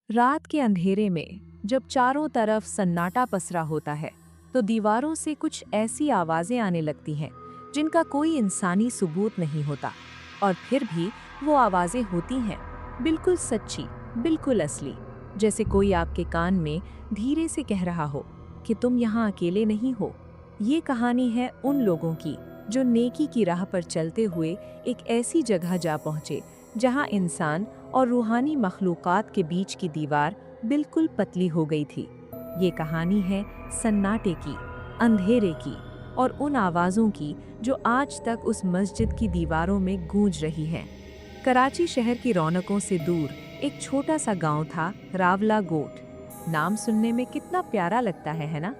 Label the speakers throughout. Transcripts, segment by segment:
Speaker 1: रात के अंधेरे में जब चारों तरफ सन्नाटा पसरा होता है तो दीवारों से कुछ ऐसी आवाजें आने लगती हैं जिनका कोई इंसानी सबूत नहीं होता। और फिर भी वो आवाजें होती हैं, बिल्कुल सच्ची, बिल्कुल असली, जैसे कोई आपके कान में धीरे से कह रहा हो कि तुम यहाँ अकेले नहीं हो। ये कहानी है उन लोगों की जो नेकी की राह पर चलते हुए एक ऐसी जगह जा पहुँचे जहाँ इंसान और रूहानी मखलूक़ात के बीच की दीवार बिल्कुल पतली हो गई थी। ये कहानी है सन्नाटे की, अंधेरे की और उन आवाज़ों की जो आज तक उस मस्जिद की दीवारों में गूंज रही हैं। कराची शहर की रौनकों से दूर एक छोटा सा गांव था, रावला गोट। नाम सुनने में कितना प्यारा लगता है ना?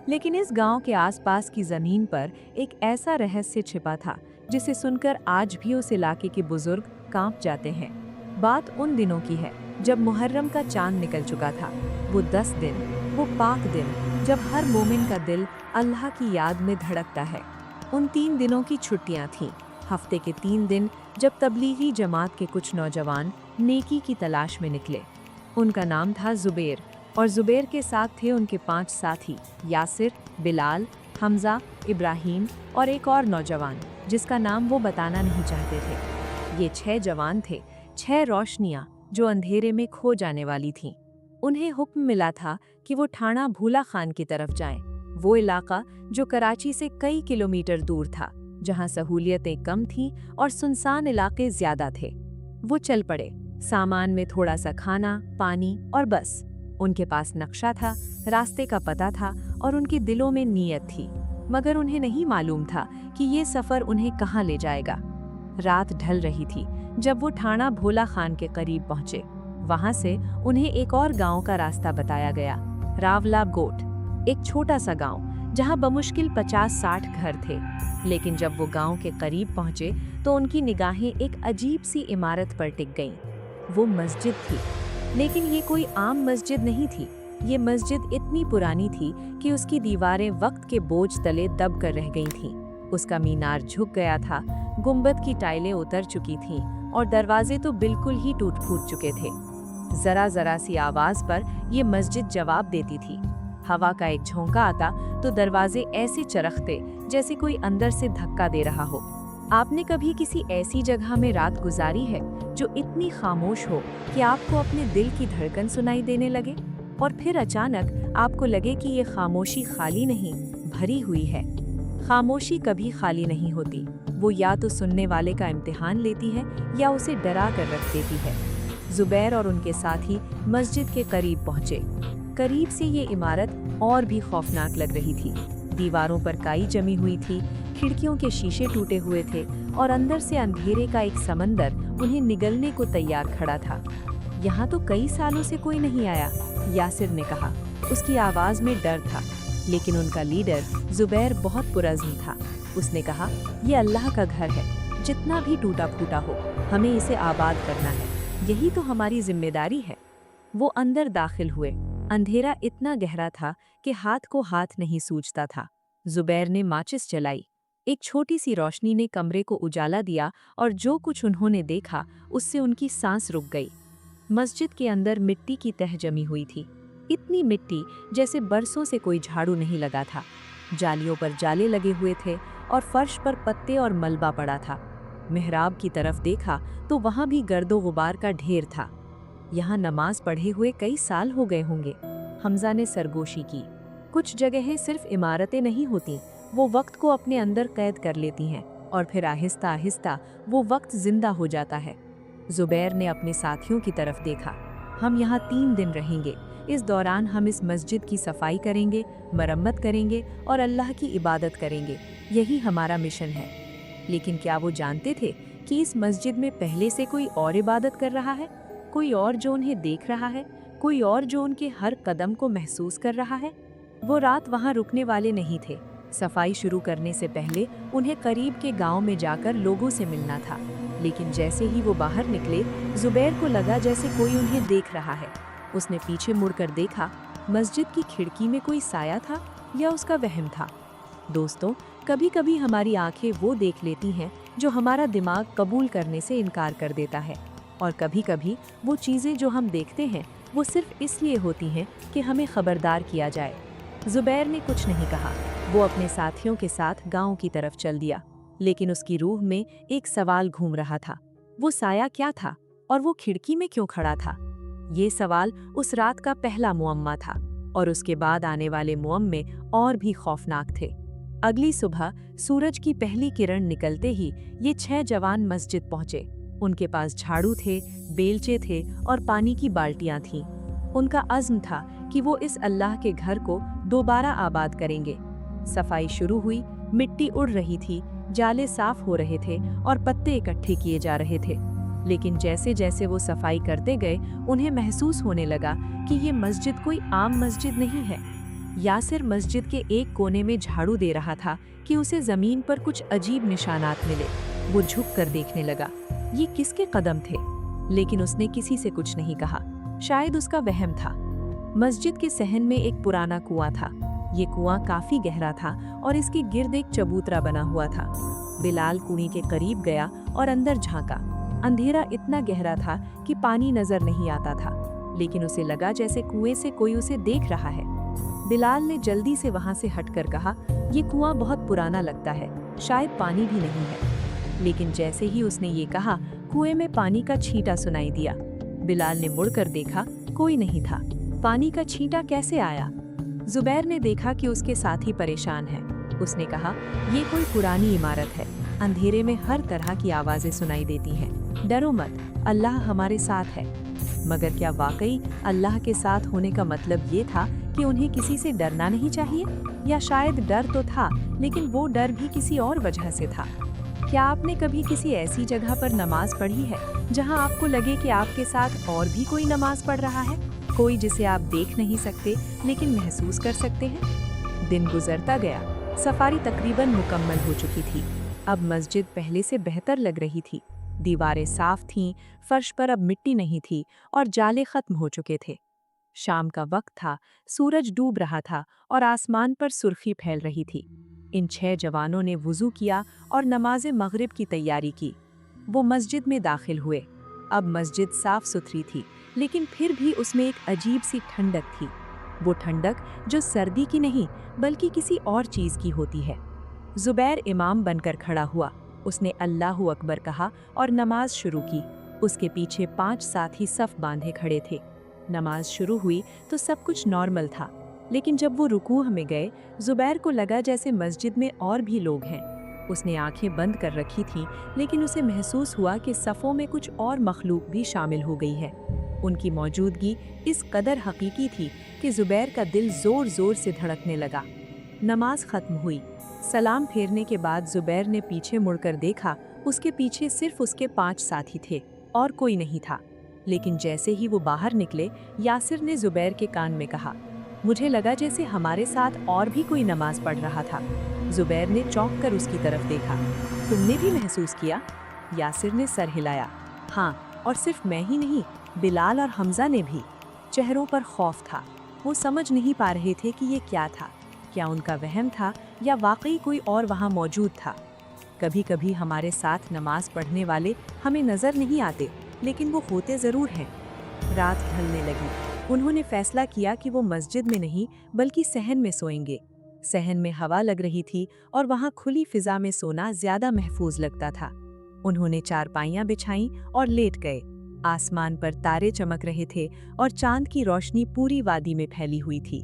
Speaker 1: लेकिन इस गांव के आसपास की ज़मीन पर एक ऐसा रहस्य छिपा था जिसे सुनकर आज भी उस इलाके के बुजुर्ग कांप जाते हैं। बात उन दिनों की है जब मुहर्रम का चांद निकल चुका था। वो 10 दिन, वो पाक दिन जब हर मोमिन का दिल अल्लाह की याद में धड़कता है। उन 3 दिनों की छुट्टियां थीं, हफ्ते के 3 दिन जब तबलीगी जमात के कुछ नौजवान नेकी की तलाश में निकले। उनका नाम था जुबैर और जुबैर के साथ थे उनके 5 साथी, यासिर, बिलाल, हमजा, इब्राहिम और एक और नौजवान जिसका नाम वो बताना नहीं चाहते थे। ये 6 जवान थे, 6 रोशनियां जो अंधेरे में खो जाने वाली थीं। उन्हें हुक्म मिला था कि वो ठाणा भूला खान की तरफ जाएं, वो इलाका जो कराची से कई किलोमीटर दूर था, जहां सहूलियतें कम थीं और सुनसान इलाके ज्यादा थे। वो चल पड़े, सामान में थोड़ा सा खाना, पानी और बस। उनके पास नक्शा था, रास्ते का पता था और उनके दिलों में नीयत थी, मगर उन्हें नहीं मालूम था कि ये सफ़र उन्हें कहाँ ले जाएगा। रात ढल रही थी जब वो ठाणा भोला खान के करीब पहुंचे। वहां से उन्हें एक और गांव का रास्ता बताया गया, रावला गोट, एक छोटा सा गांव जहां बमुश्किल 50-60 घर थे। लेकिन जब वो गांव के करीब पहुंचे तो उनकी निगाहें एक अजीब सी इमारत पर टिक गईं। वो मस्जिद थी, लेकिन ये कोई आम मस्जिद नहीं थी। ये मस्जिद इतनी पुरानी थी कि उसकी दीवारें वक्त के बोझ तले दब कर रह गई थीं। उसका मीनार झुक गया था, गुंबद की टाइलें उतर चुकी थीं और दरवाजे तो बिल्कुल ही टूट फूट चुके थे। जरा जरा सी आवाज पर ये मस्जिद जवाब देती थी। हवा का एक झोंका आता तो दरवाजे ऐसे चरखते जैसे कोई अंदर से धक्का दे रहा हो। आपने कभी किसी ऐसी जगह में रात गुजारी है जो इतनी खामोश हो कि आपको अपने दिल की धड़कन सुनाई देने लगे, और फिर अचानक आपको लगे कि ये खामोशी खाली नहीं, भरी हुई है। खामोशी कभी खाली नहीं होती, वो या तो सुनने वाले का इम्तिहान लेती है या उसे डरा कर रख देती है। जुबैर और उनके साथी मस्जिद के करीब पहुंचे। करीब से ये इमारत और भी खौफनाक लग रही थी। दीवारों पर काई जमी हुई थी, खिड़कियों के शीशे टूटे हुए थे और अंदर से अंधेरे का एक समंदर उन्हें निगलने को तैयार खड़ा था। यहाँ तो कई सालों से कोई नहीं आया, यासिर ने कहा। उसकी आवाज में डर था, लेकिन उनका लीडर जुबैर बहुत पुरज़्म था। उसने कहा, ये अल्लाह का घर है, जितना भी टूटा फूटा हो हमें इसे आबाद करना है, यही तो हमारी जिम्मेदारी है। वो अंदर दाखिल हुए। अंधेरा इतना गहरा था कि हाथ को हाथ नहीं सूझता था। जुबैर ने माचिस जलाई। एक छोटी सी रोशनी ने कमरे को उजाला दिया और जो कुछ उन्होंने देखा उससे उनकी सांस रुक गई। मस्जिद के अंदर मिट्टी की तह जमी हुई थी, इतनी मिट्टी जैसे बरसों से कोई झाड़ू नहीं लगा था। जालियों पर जाले लगे हुए थे और फर्श पर पत्ते और मलबा पड़ा था। मिहराब की तरफ देखा तो वहां भी गर्दो गुबार का ढेर था। यहाँ नमाज पढ़े हुए कई साल हो गए होंगे, हमजा ने सरगोशी की। कुछ जगहें सिर्फ इमारतें नहीं होती, वो वक्त को अपने अंदर कैद कर लेती हैं और फिर आहिस्ता आहिस्ता वो वक्त जिंदा हो जाता है। जुबैर ने अपने साथियों की तरफ देखा। हम यहाँ 3 दिन रहेंगे। इस दौरान हम इस मस्जिद की सफाई करेंगे, मरम्मत करेंगे और अल्लाह की इबादत करेंगे। यही हमारा मिशन है। लेकिन क्या वो जानते थे कि इस मस्जिद में पहले से कोई और इबादत कर रहा है, कोई और जो उन्हें देख रहा है, कोई और जो उनके हर कदम को महसूस कर रहा है? वो रात वहाँ रुकने वाले नहीं थे। सफाई शुरू करने से पहले उन्हें करीब के गांव में जाकर लोगों से मिलना था। लेकिन जैसे ही वो बाहर निकले, जुबैर को लगा जैसे कोई उन्हें देख रहा है। उसने पीछे मुड़कर देखा, मस्जिद की खिड़की में कोई साया था या उसका वहम था। दोस्तों, कभी कभी हमारी आंखें वो देख लेती हैं जो हमारा दिमाग कबूल करने से इनकार कर देता है, और कभी कभी वो चीज़ें जो हम देखते हैं वो सिर्फ इसलिए होती हैं कि हमें खबरदार किया जाए। जुबैर ने कुछ नहीं कहा। वो अपने साथियों के साथ गांव की तरफ चल दिया, लेकिन उसकी रूह में एक सवाल घूम रहा था। वो साया क्या था और वो खिड़की में क्यों खड़ा था? ये सवाल उस रात का पहला मुअम्मा था, और उसके बाद आने वाले मुअम्मे और भी खौफनाक थे। अगली सुबह सूरज की पहली किरण निकलते ही ये 6 जवान मस्जिद पहुंचे। उनके पास झाड़ू थे, बेलचे थे और पानी की बाल्टियां थीं। उनका अज़्म था कि वो इस अल्लाह के घर को दोबारा आबाद करेंगे। सफाई शुरू हुई, मिट्टी उड़ रही थी, जाले साफ हो रहे थे और पत्ते इकट्ठे किए जा रहे थे। लेकिन जैसे जैसे वो सफाई करते गए, उन्हें महसूस होने लगा कि ये मस्जिद कोई आम मस्जिद नहीं है। यासिर मस्जिद के एक कोने में झाड़ू दे रहा था कि उसे जमीन पर कुछ अजीब निशानात मिले। वो झुक कर देखने लगा, ये किसके कदम थे? लेकिन उसने किसी से कुछ नहीं कहा। शायद उसका वहम था। मस्जिद के सहन में एक पुराना कुआं था। ये कुआं काफी गहरा था और इसके गिर्द एक चबूतरा बना हुआ था। बिलाल कुएं के करीब गया और अंदर झांका। अंधेरा इतना गहरा था कि पानी नजर नहीं आता था, लेकिन उसे लगा जैसे कुएं से कोई उसे देख रहा है। बिलाल ने जल्दी से वहां से हटकर कहा, ये कुआं बहुत पुराना लगता है, शायद पानी भी नहीं है। लेकिन जैसे ही उसने ये कहा, कुएं में पानी का छींटा सुनाई दिया। बिलाल ने मुड़कर देखा, कोई नहीं था। पानी का छींटा कैसे आया? जुबैर ने देखा कि उसके साथी परेशान हैं। उसने कहा, ये कोई पुरानी इमारत है, अंधेरे में हर तरह की आवाजें सुनाई देती हैं। डरो मत, अल्लाह हमारे साथ है। मगर क्या वाकई अल्लाह के साथ होने का मतलब ये था कि उन्हें किसी से डरना नहीं चाहिए? या शायद डर तो था, लेकिन वो डर भी किसी और वजह से था। क्या आपने कभी किसी ऐसी जगह पर नमाज पढ़ी है जहां आपको लगे कि आपके साथ और भी कोई नमाज पढ़ रहा है? कोई जिसे आप देख नहीं सकते लेकिन महसूस कर सकते हैं। दिन गुजरता गया। सफारी तकरीबन मुकम्मल हो चुकी थी। अब मस्जिद पहले से बेहतर लग रही थी। दीवारें साफ थीं, फर्श पर अब मिट्टी नहीं थी और जाले खत्म हो चुके थे। शाम का वक्त था, सूरज डूब रहा था और आसमान पर सुर्खी फैल रही थी। इन 6 जवानों ने वुजू किया और नमाज मगरिब की तैयारी की। वो मस्जिद में दाखिल हुए। अब मस्जिद साफ सुथरी थी, लेकिन फिर भी उसमें एक अजीब सी ठंडक थी। वो ठंडक जो सर्दी की नहीं बल्कि किसी और चीज की होती है। जुबैर इमाम बनकर खड़ा हुआ। उसने अल्लाहु अकबर कहा और नमाज शुरू की। उसके पीछे 5 साथी सफ बांधे खड़े थे। नमाज शुरू हुई तो सब कुछ नॉर्मल था, लेकिन जब वो रुकूह में गए, जुबैर को लगा जैसे मस्जिद में और भी लोग हैं। उसने आंखें बंद कर रखी थीं, लेकिन उसे महसूस हुआ कि सफ़ों में कुछ और मखलूक भी शामिल हो गई है। उनकी मौजूदगी इस कदर हकीकी थी कि जुबैर का दिल ज़ोर ज़ोर से धड़कने लगा। नमाज ख़त्म हुई। सलाम फेरने के बाद जुबैर ने पीछे मुड़कर देखा। उसके पीछे सिर्फ उसके 5 साथी थे और कोई नहीं था। लेकिन जैसे ही वो बाहर निकले, यासिर ने जुबैर के कान में कहा, मुझे लगा जैसे हमारे साथ और भी कोई नमाज पढ़ रहा था। जुबैर ने चौंक कर उसकी तरफ देखा। तुमने भी महसूस किया? यासिर ने सर हिलाया। हाँ, और सिर्फ मैं ही नहीं, बिलाल और हमजा ने भी। चेहरों पर खौफ था। वो समझ नहीं पा रहे थे कि ये क्या था। क्या उनका वहम था या वाकई कोई और वहाँ मौजूद था? कभी कभी हमारे साथ नमाज पढ़ने वाले हमें नजर नहीं आते, लेकिन वो होते जरूर हैं। रात ढलने लगी। उन्होंने फैसला किया कि वो मस्जिद में नहीं बल्कि सहन में सोएंगे। सहन में हवा लग रही थी और वहाँ खुली फिजा में सोना ज्यादा महफूज लगता था। उन्होंने चारपाइयां बिछाईं और लेट गए। आसमान पर तारे चमक रहे थे और चांद की रोशनी पूरी वादी में फैली हुई थी।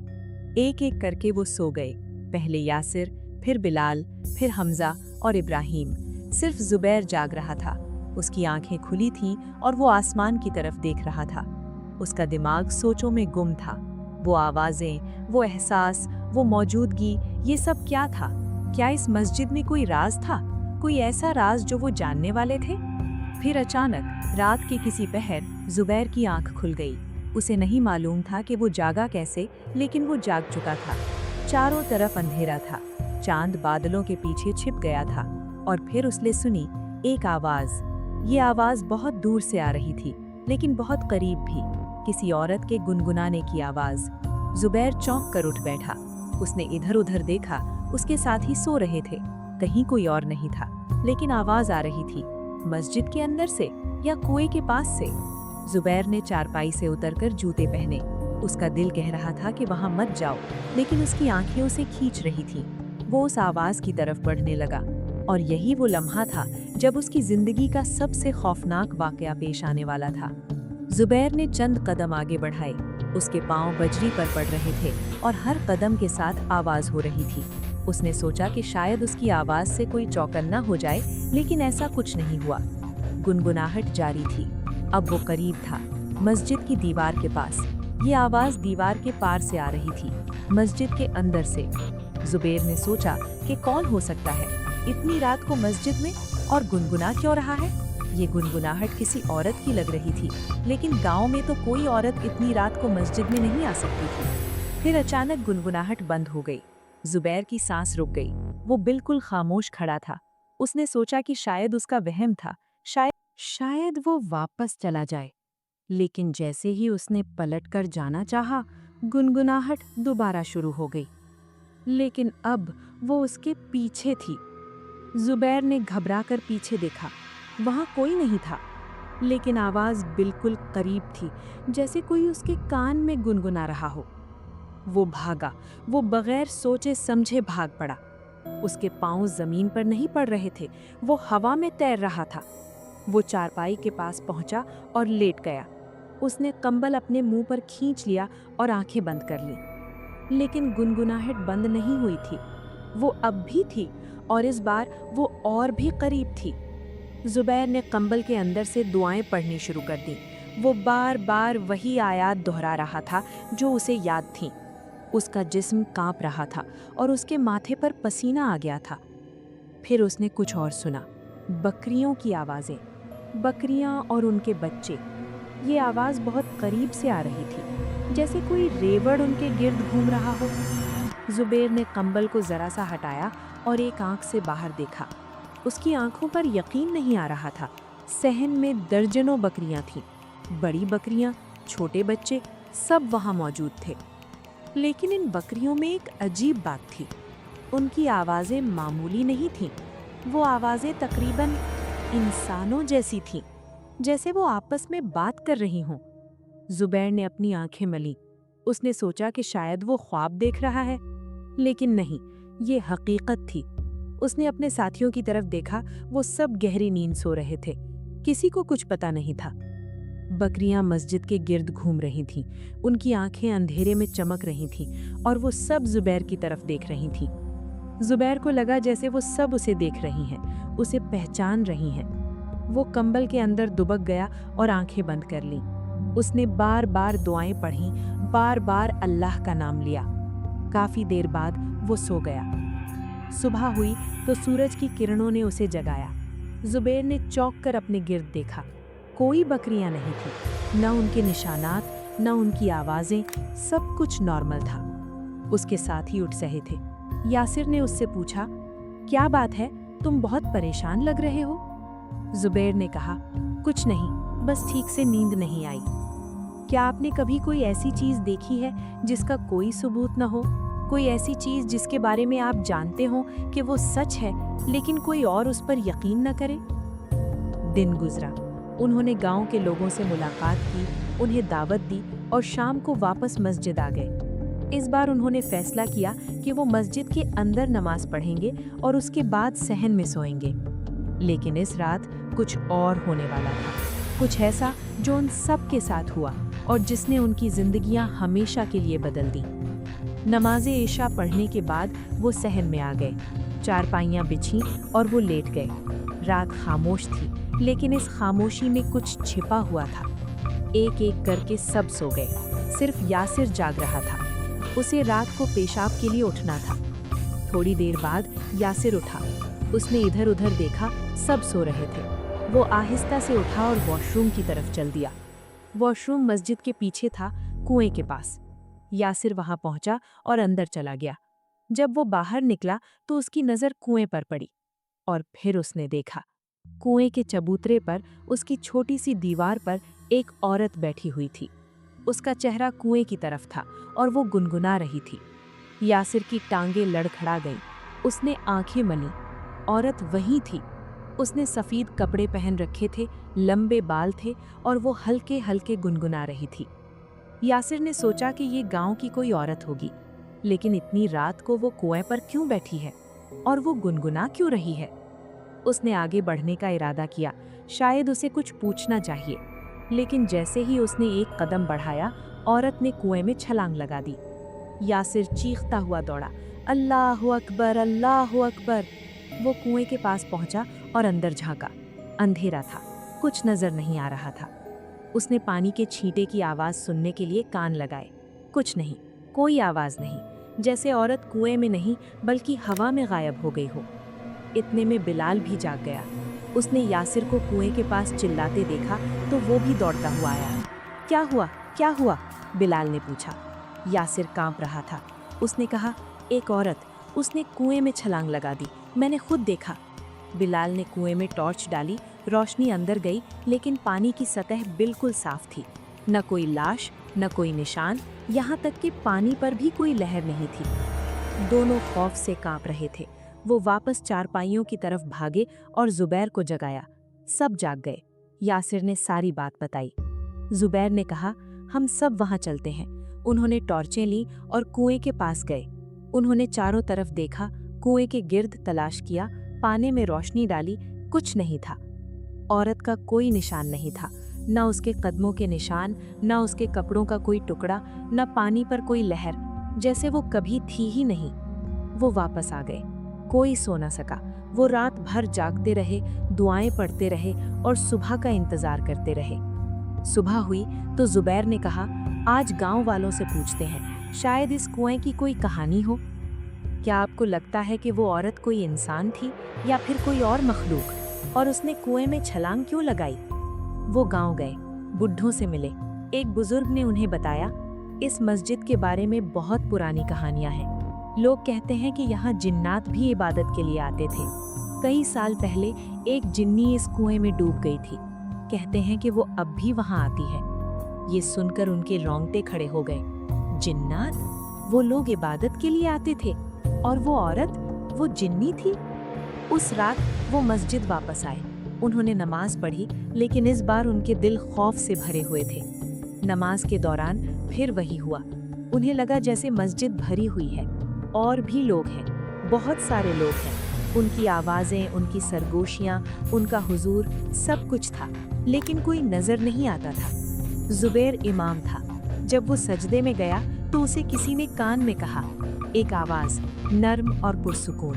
Speaker 1: एक एक करके वो सो गए। पहले यासिर, फिर बिलाल, फिर हमजा और इब्राहिम। सिर्फ जुबैर जाग रहा था। उसकी आंखें खुली थीं और वो आसमान की तरफ देख रहा था। उसका दिमाग सोचों में गुम था। वो आवाजें, वो एहसास, वो मौजूदगी, ये सब क्या था? क्या इस मस्जिद में कोई राज था? कोई ऐसा राज जो वो जानने वाले थे? फिर अचानक रात के किसी पहर जुबैर की आंख खुल गई। उसे नहीं मालूम था कि वो जागा कैसे, लेकिन वो जाग चुका था। चारों तरफ अंधेरा था। चांद बादलों के पीछे छिप गया था। और फिर उसने सुनी एक आवाज। ये आवाज बहुत दूर से आ रही थी, लेकिन बहुत करीब भी। किसी औरत के गुनगुनाने की आवाज। जुबैर चौंक कर उठ बैठा। उसने इधर उधर देखा। उसके साथ ही सो रहे थे। कहीं कोई और नहीं था, लेकिन आवाज आ रही थी। मस्जिद के अंदर से या कुएं के पास से? जुबैर ने चारपाई से उतरकर जूते पहने। उसका दिल कह रहा था कि वहां मत जाओ, लेकिन उसकी आंखें उसे खींच रही थीं। वो उस आवाज की तरफ बढ़ने लगा, और यही वो लम्हा था जब उसकी जिंदगी का सबसे खौफनाक वाकया पेश आने वाला था। जुबैर ने चंद कदम आगे बढ़ाए। उसके पांव बजरी पर पड़ रहे थे और हर कदम के साथ आवाज हो रही थी। उसने सोचा कि शायद उसकी आवाज से कोई चौकन्ना हो जाए, लेकिन ऐसा कुछ नहीं हुआ। गुनगुनाहट जारी थी। अब वो करीब था, मस्जिद की दीवार के पास। ये आवाज दीवार के पार से आ रही थी, मस्जिद के अंदर से। जुबैर ने सोचा कि कौन हो सकता है इतनी रात को मस्जिद में, और गुनगुना क्यों रहा है। ये गुनगुनाहट किसी औरत की लग रही थी, लेकिन गांव में तो कोई औरत इतनी रात को मस्जिद में नहीं आ सकती थी। फिर अचानक गुनगुनाहट बंद हो गई। जुबैर की सांस रुक गई। वो बिल्कुल खामोश खड़ा था। उसने सोचा कि शायद उसका वहम था, शायद वो वापस चला जाए। लेकिन जैसे ही उसने पलटकर जाना चाहा, गुनगुनाहट दोबारा शुरू हो गई। लेकिन अब वो उसके पीछे थी। जुबैर ने घबराकर पीछे देखा। वहां कोई नहीं था, लेकिन आवाज बिल्कुल करीब थी, जैसे कोई उसके कान में गुनगुना रहा हो। वो भागा। वो बगैर सोचे समझे भाग पड़ा। उसके पांव जमीन पर नहीं पड़ रहे थे, वो हवा में तैर रहा था। वो चारपाई के पास पहुंचा और लेट गया। उसने कंबल अपने मुंह पर खींच लिया और आंखें बंद कर लीं। लेकिन गुनगुनाहट बंद नहीं हुई थी। वो अब भी थी, और इस बार वो और भी करीब थी। जुबैर ने कंबल के अंदर से दुआएं पढ़नी शुरू कर दी। वो बार बार वही आयत दोहरा रहा था जो उसे याद थी। उसका जिस्म कांप रहा था और उसके माथे पर पसीना आ गया था। फिर उसने कुछ और सुना। बकरियों की आवाजें, बकरियां और उनके बच्चे। ये आवाज बहुत करीब से आ रही थी, जैसे कोई रेवड़ उनके गिर्द घूम रहा हो। जुबैर ने कंबल को जरा सा हटाया और एक आंख से बाहर देखा। उसकी आंखों पर यकीन नहीं आ रहा था। सहन में दर्जनों बकरियां थीं, बड़ी बकरियां, छोटे बच्चे, सब वहां मौजूद थे। लेकिन इन बकरियों में एक अजीब बात थी। उनकी आवाजें मामूली नहीं थीं। वो आवाजें तकरीबन इंसानों जैसी थीं, जैसे वो आपस में बात कर रही हों। जुबैर ने अपनी आंखें मलीं। उसने सोचा कि शायद वो ख्वाब देख रहा है, लेकिन नहीं, ये हकीकत थी। उसने अपने साथियों की तरफ देखा। वो सब गहरी नींद सो रहे थे। किसी को कुछ पता नहीं था। बकरियां मस्जिद के गिर्द घूम रही थीं। उनकी आंखें अंधेरे में चमक रही थीं और वो सब जुबैर की तरफ देख रही थीं। जुबैर को लगा जैसे वो सब उसे देख रही हैं, उसे पहचान रही हैं। वो कंबल के अंदर दुबक गया और आंखें बंद कर लीं। उसने बार बार दुआएं पढ़ीं, बार बार अल्लाह का नाम लिया। काफी देर बाद वो सो गया। सुबह हुई तो सूरज की किरणों ने उसे जगाया। जुबैर ने चौंक कर अपने गिर्द देखा। कोई बकरियां नहीं थी, न उनके निशानात, न उनकी आवाजें। सब कुछ नॉर्मल था। उसके साथी उठ सहे थे। यासिर ने उससे पूछा, क्या बात है, तुम बहुत परेशान लग रहे हो? जुबैर ने कहा, कुछ नहीं, बस ठीक से नींद नहीं आई। क्या आपने कभी कोई ऐसी चीज देखी है जिसका कोई सबूत न हो? कोई ऐसी चीज जिसके बारे में आप जानते हो कि वो सच है, लेकिन कोई और उस पर यकीन न करे? दिन गुजरा। उन्होंने गांव के लोगों से मुलाकात की, उन्हें दावत दी और शाम को वापस मस्जिद आ गए। इस बार उन्होंने फैसला किया कि वो मस्जिद के अंदर नमाज पढ़ेंगे और उसके बाद सहन में सोएंगे। लेकिन इस रात कुछ और होने वाला था, कुछ ऐसा जो उन सब के साथ हुआ और जिसने उनकी जिंदगियां हमेशा के लिए बदल दी। नमाज़े इशा पढ़ने के बाद वो सहन में आ गए। चारपाइयाँ बिछीं और वो लेट गए। रात खामोश थी, लेकिन इस खामोशी में कुछ छिपा हुआ था। एक एक करके सब सो गए, सिर्फ यासिर जाग रहा था। उसे रात को पेशाब के लिए उठना था। थोड़ी देर बाद यासिर उठा। उसने इधर उधर देखा, सब सो रहे थे। वो आहिस्ता से उठा और वॉशरूम की तरफ चल दिया। वॉशरूम मस्जिद के पीछे था, कुएं के पास। यासिर वहां पहुंचा और अंदर चला गया। जब वो बाहर निकला तो उसकी नजर कुएं पर पड़ी, और फिर उसने देखा कुएं के चबूतरे पर, उसकी छोटी सी दीवार पर एक औरत बैठी हुई थी। उसका चेहरा कुएं की तरफ था और वो गुनगुना रही थी। यासिर की टांगें लड़खड़ा गईं। उसने आंखें मली। औरत वही थी, उसने सफ़ेद कपड़े पहन रखे थे, लंबे बाल थे और वो हल्के हल्के गुनगुना रही थी। यासिर ने सोचा कि ये गांव की कोई औरत होगी, लेकिन इतनी रात को वो कुएं पर क्यों बैठी है और वो गुनगुना क्यों रही है। उसने आगे बढ़ने का इरादा किया, शायद उसे कुछ पूछना चाहिए, लेकिन जैसे ही उसने एक कदम बढ़ाया, औरत ने कुएं में छलांग लगा दी। यासिर चीखता हुआ दौड़ा, अल्लाहु अकबर, अल्लाहु अकबर। वो कुएं के पास पहुंचा और अंदर झांका। अंधेरा था, कुछ नजर नहीं आ रहा था। उसने पानी के छींटे की आवाज सुनने के लिए कान लगाए। कुछ नहीं, कोई आवाज नहीं, जैसे औरत कुएं में नहीं बल्कि हवा में गायब हो गई हो। इतने में बिलाल भी जाग गया। उसने यासिर को कुएं के पास चिल्लाते देखा तो वो भी दौड़ता हुआ आया। क्या हुआ, क्या हुआ? बिलाल ने पूछा। यासिर कांप रहा था। उसने कहा, एक औरत, उसने कुएं में छलांग लगा दी, मैंने खुद देखा। बिलाल ने कुएं में टॉर्च डाली, रोशनी अंदर गई, लेकिन पानी की सतह बिल्कुल साफ थी। न कोई लाश, न कोई निशान, यहाँ तक कि पानी पर भी कोई लहर नहीं थी। दोनों खौफ से कांप रहे थे। वो वापस चारपाइयों की तरफ भागे और जुबैर को जगाया। सब जाग गए। यासिर ने सारी बात बताई। जुबैर ने कहा, हम सब वहां चलते हैं। उन्होंने टॉर्चें ली और कुएं के पास गए। उन्होंने चारों तरफ देखा, कुएं के गिर्द तलाश किया, पानी में रोशनी डाली, कुछ नहीं था। औरत का कोई निशान नहीं था, न उसके कदमों के निशान, न उसके कपड़ों का कोई टुकड़ा, न पानी पर कोई लहर, जैसे वो कभी थी ही नहीं। वो वापस आ गए। कोई सो न सका। वो रात भर जागते रहे, दुआएं पढ़ते रहे और सुबह का इंतजार करते रहे। सुबह हुई तो जुबैर ने कहा, आज गांव वालों से पूछते हैं, शायद इस कुएं की कोई कहानी हो। क्या आपको लगता है कि वो औरत कोई इंसान थी या फिर कोई और मखलूक, और उसने कुएं में छलांग क्यों लगाई? वो गांव गए, बुढ़ों से मिले। एक बुजुर्ग ने उन्हें बताया, इस मस्जिद के बारे में बहुत पुरानी कहानियां हैं। लोग कहते हैं कि यहाँ जिन्नात भी इबादत के लिए आते थे। कई साल पहले एक जिन्नी इस कुएं में डूब गई थी। कहते हैं कि वो अब भी वहाँ आती है। ये सुनकर उनके रोंगटे खड़े हो गए। जिन्नात? वो लोग इबादत के लिए आते थे और वो औरत, वो जिन्नी थी? उस रात वो मस्जिद वापस आए। उन्होंने नमाज पढ़ी, लेकिन इस बार उनके दिल खौफ से भरे हुए थे। नमाज के दौरान फिर वही हुआ। उन्हें लगा जैसे मस्जिद भरी हुई है, और भी लोग हैं, बहुत सारे लोग हैं। उनकी आवाज़ें, उनकी सरगोशियाँ, उनका हुजूर, सब कुछ था, लेकिन कोई नज़र नहीं आता था। जुबैर इमाम था। जब वो सजदे में गया तो उसे किसी ने कान में कहा, एक आवाज़, नर्म और पुरसुकून,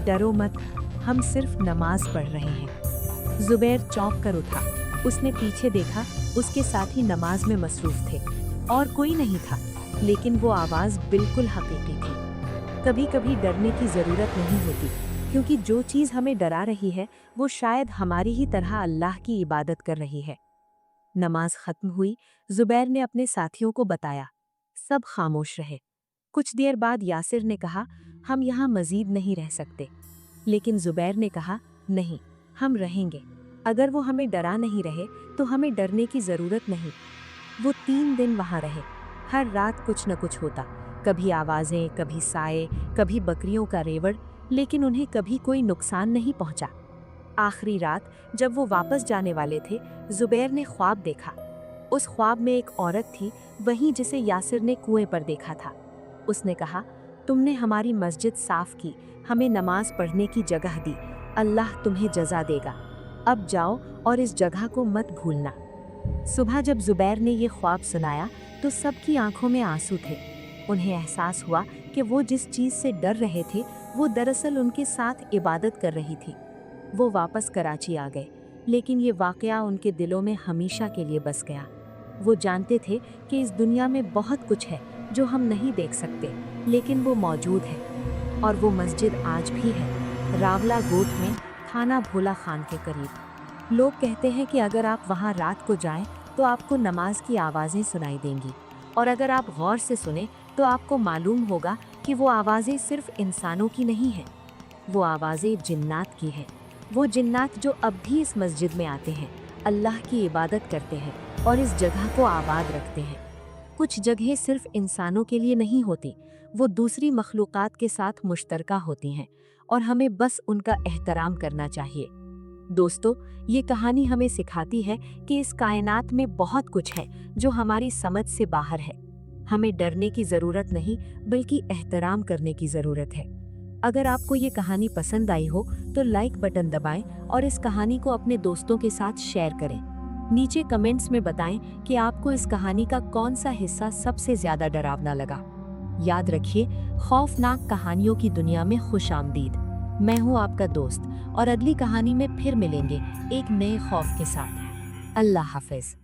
Speaker 1: डरो मत, हम सिर्फ नमाज पढ़ रहे हैं। जुबैर चौंक कर उठा। उसने पीछे देखा, उसके साथी नमाज में मसरूफ थे और कोई नहीं था, लेकिन वो आवाज़ बिल्कुल हकीकी थी। कभी कभी डरने की ज़रूरत नहीं होती, क्योंकि जो चीज़ हमें डरा रही है वो शायद हमारी ही तरह अल्लाह की इबादत कर रही है। नमाज खत्म हुई। जुबैर ने अपने साथियों को बताया। सब खामोश रहे। कुछ देर बाद यासिर ने कहा, हम यहाँ मजीद नहीं रह सकते। लेकिन जुबैर ने कहा, नहीं, हम रहेंगे। अगर वो हमें डरा नहीं रहे तो हमें डरने की ज़रूरत नहीं। वो 3 दिन वहाँ रहे। हर रात कुछ न कुछ होता, कभी आवाज़ें, कभी साए, कभी बकरियों का रेवड़, लेकिन उन्हें कभी कोई नुकसान नहीं पहुँचा। आखिरी रात जब वो वापस जाने वाले थे, जुबैर ने ख्वाब देखा। उस ख्वाब में एक औरत थी, वहीं जिसे यासिर ने कुएं पर देखा था। उसने कहा, तुमने हमारी मस्जिद साफ की, हमें नमाज पढ़ने की जगह दी, अल्लाह तुम्हें जज़ा देगा। अब जाओ और इस जगह को मत भूलना। सुबह जब जुबैर ने ये ख्वाब सुनाया तो सबकी आंखों में आंसू थे। उन्हें एहसास हुआ कि वो जिस चीज़ से डर रहे थे वो दरअसल उनके साथ इबादत कर रही थी। वो वापस कराची आ गए, लेकिन ये वाक़या उनके दिलों में हमेशा के लिए बस गया। वो जानते थे कि इस दुनिया में बहुत कुछ है जो हम नहीं देख सकते, लेकिन वो मौजूद है। और वो मस्जिद आज भी है, रावला गोट में, थाना भोला खान के करीब। लोग कहते हैं कि अगर आप वहाँ रात को जाएं तो आपको नमाज की आवाज़ें सुनाई देंगी, और अगर आप गौर से सुने तो आपको मालूम होगा कि वो आवाज़ें सिर्फ इंसानों की नहीं हैं, वो आवाज़ें जिन्नात की हैं। वो जिन्नात जो अब भी इस मस्जिद में आते हैं, अल्लाह की इबादत करते हैं और इस जगह को आबाद रखते हैं। कुछ जगहें सिर्फ इंसानों के लिए नहीं होती, वो दूसरी मखलूक़ात के साथ मुश्तरका होती हैं, और हमें बस उनका एहतराम करना चाहिए। दोस्तों, ये कहानी हमें सिखाती है कि इस कायनात में बहुत कुछ है जो हमारी समझ से बाहर है। हमें डरने की ज़रूरत नहीं, बल्कि एहतराम करने की ज़रूरत है। अगर आपको ये कहानी पसंद आई हो तो लाइक बटन दबाएं और इस कहानी को अपने दोस्तों के साथ शेयर करें। नीचे कमेंट्स में बताएं कि आपको इस कहानी का कौन सा हिस्सा सबसे ज़्यादा डरावना लगा। याद रखिए, खौफनाक कहानियों की दुनिया में खुशामदीद। मैं हूँ आपका दोस्त और अगली कहानी में फिर मिलेंगे एक नए खौफ के साथ। अल्लाह हाफ़िज़।